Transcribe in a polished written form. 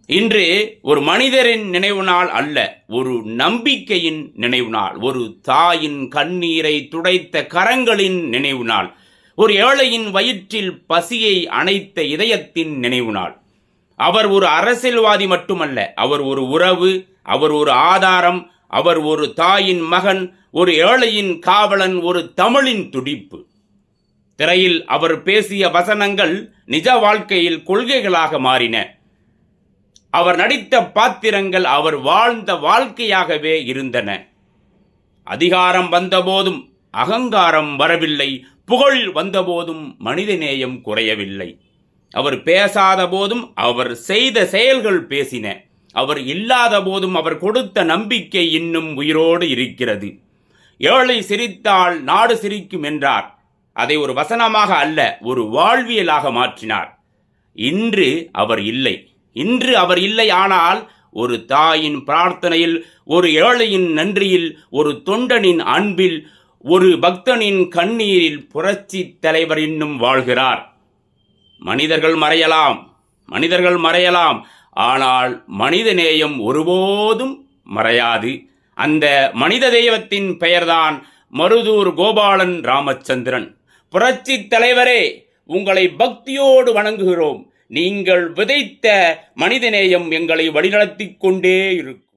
இன்று ஒரு மனிதரின் நினைவு நாள் அல்ல, ஒரு நம்பிக்கையின் நினைவு நாள், ஒரு தாயின் கண்ணீரை துடைத்த கரங்களின் நினைவு நாள், ஒரு ஏழையின் வயிற்றில் பசியை அணைத்த இதயத்தின் நினைவு நாள். அவர் ஒரு அரசியல்வாதி மட்டுமல்ல, அவர் ஒரு உறவு, அவர் ஒரு ஆதாரம், அவர் ஒரு தாயின் மகன், ஒரு ஏழையின் காவலன், ஒரு தமிழின் துடிப்பு. திரையில் அவர் பேசிய வசனங்கள் நிஜ வாழ்க்கையில் கொள்கைகளாக மாறின. அவர் நடித்த பாத்திரங்கள் அவர் வாழ்ந்த வாழ்க்கையாகவே இருந்தன. அதிகாரம் வந்தபோதும் அகங்காரம் வரவில்லை, புகழ் வந்தபோதும் மனிதநேயம் குறையவில்லை. அவர் பேசாத போதும் அவர் செய்த செயல்கள் பேசின. அவர் இல்லாத போதும் அவர் கொடுத்த நம்பிக்கை இன்னும் உயிரோடு இருக்கிறது. ஏழை சிரித்தால் நாடு சிரிக்கும் என்றார். அதை ஒரு வசனமாக அல்ல, ஒரு வாழ்வியலாக மாற்றினார். இன்று அவர் இல்லை. ஆனால் ஒரு தாயின் பிரார்த்தனையில், ஒரு ஏழையின் நன்றியில், ஒரு தொண்டனின் அன்பில், ஒரு பக்தனின் கண்ணீரில் புரட்சி தலைவர் இன்னும் வாழ்கிறார். மனிதர்கள் மறையலாம், ஆனால் மனிதநேயம் ஒருபோதும் மறையாது. அந்த மனித தெய்வத்தின் பெயர்தான் மருதூர் கோபாலன் ராமச்சந்திரன். புரட்சி தலைவரே, உங்களை பக்தியோடு வணங்குகிறோம். நீங்கள் விதைத்த மனிதநேயம் எங்களை வழிநடத்திக் கொண்டே இருக்கும்.